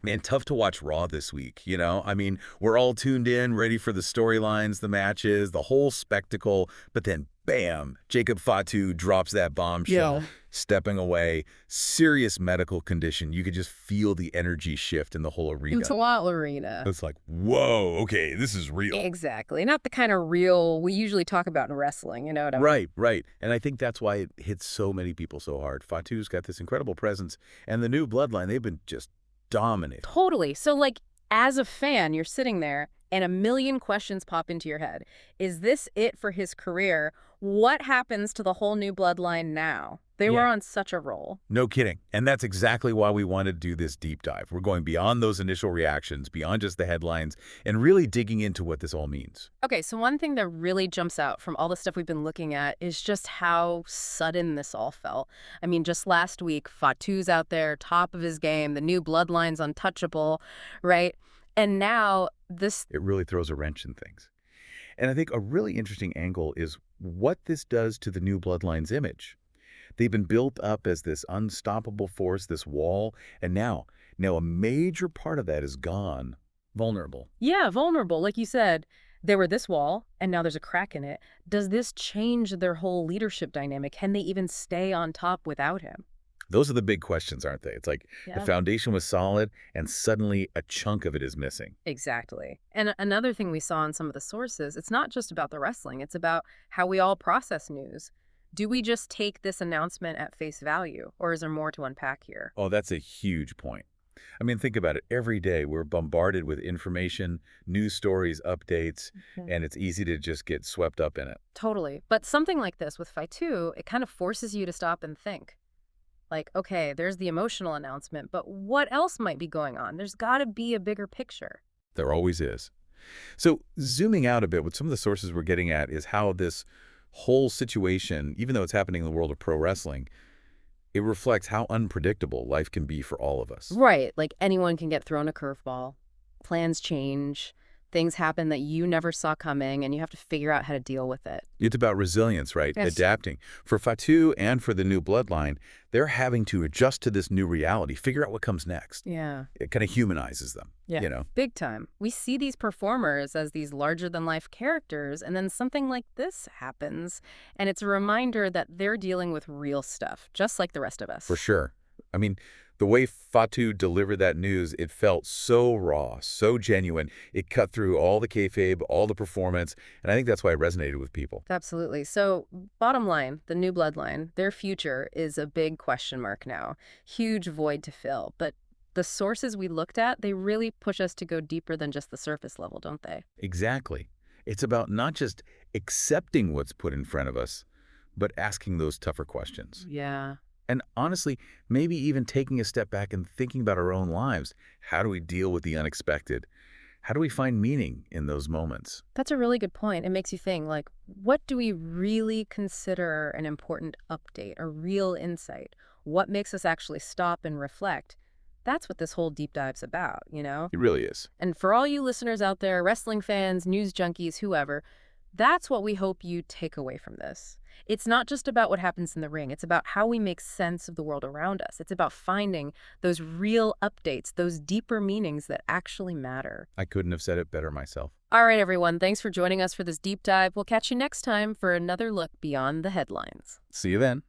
And tough to watch Raw this week, you know? I mean, we're all tuned in, ready for the storylines, the matches, the whole spectacle, but then bam, Jacob Fatu drops that Yeah. bombshell, stepping away, serious medical condition. You could just feel the energy shift in the whole arena. It's a lot, Lorena. It's like, whoa, okay, this is real. Exactly. Not the kind of real we usually talk about in wrestling, you know what I mean? Right, right. And I think that's why it hits so many people so hard. Fatu's got this incredible presence, and the new bloodline, they've been just dominating. Totally. So, like, as a fan, you're sitting there and a million questions pop into your head. Is this it for his career? What happens to the whole new bloodline now? They were Yeah. on such a roll. No kidding. And that's exactly why we wanted to do this deep dive. We're going beyond those initial reactions, beyond just the headlines, and really digging into what this all means. Okay, so one thing that really jumps out from all the stuff we've been looking at is just how sudden this all felt. I mean, just last week, Fatu's out there, top of his game, the new bloodline's untouchable, right? And now this... It really throws a wrench in things. And I think a really interesting angle is what this does to the new bloodline's image. They've been built up as this unstoppable force, this wall, and now a major part of that is gone. Vulnerable. Yeah, vulnerable. Like you said, there were this wall, and now there's a crack in it. Does this change their whole leadership dynamic? Can they even stay on top without him? Those are the big questions, aren't they? It's like the Yeah. foundation was solid, and suddenly a chunk of it is missing. Exactly. And another thing we saw in some of the sources, it's not just about the wrestling, it's about how we all process news. Do we just take this announcement at face value, or is there more to unpack here? Oh, that's a huge point. I mean, think about it. Every day we're bombarded with information, news stories, updates, Mhm. and it's easy to just get swept up in it. Totally. But something like this with Fight 2, it kind of forces you to stop and think. Like, okay, there's the emotional announcement, but what else might be going on? There's got to be a bigger picture. There always is. So zooming out a bit, what some of the sources we're getting at is how this whole situation, even though it's happening in the world of pro wrestling, it reflects how unpredictable life can be for all of us. Right. Like anyone can get thrown a curveball. Plans change. Things happen that you never saw coming, and you have to figure out how to deal with it. It's about resilience, right? Yes. Adapting. For Fatu and for the new bloodline, they're having to adjust to this new reality, figure out what comes next. Yeah. It kind of humanizes them, Yeah. you know? Big time. We see these performers as these larger-than-life characters, and then something like this happens, and it's a reminder that they're dealing with real stuff, just like the rest of us. For sure. I mean, the way Fatu delivered that news, it felt so raw, so genuine. It cut through all the kayfabe, all the performance, and I think that's why it resonated with people. Absolutely. So, bottom line, the new bloodline, their future is a big question mark now. Huge void to fill. But the sources we looked at, they really push us to go deeper than just the surface level, don't they? Exactly. It's about not just accepting what's put in front of us, but asking those tougher questions. Yeah. And honestly, maybe even taking a step back and thinking about our own lives. How do we deal with the unexpected? How do we find meaning in those moments? That's a really good point. It makes you think, like, what do we really consider an important update, a real insight? What makes us actually stop and reflect? That's what this whole deep dive's about, you know? It really is. And for all you listeners out there, wrestling fans, news junkies, whoever, that's what we hope you take away from this. It's not just about what happens in the ring. It's about how we make sense of the world around us. It's about finding those real updates, those deeper meanings that actually matter. I couldn't have said it better myself. All right, everyone. Thanks for joining us for this deep dive. We'll catch you next time for another look beyond the headlines. See you then.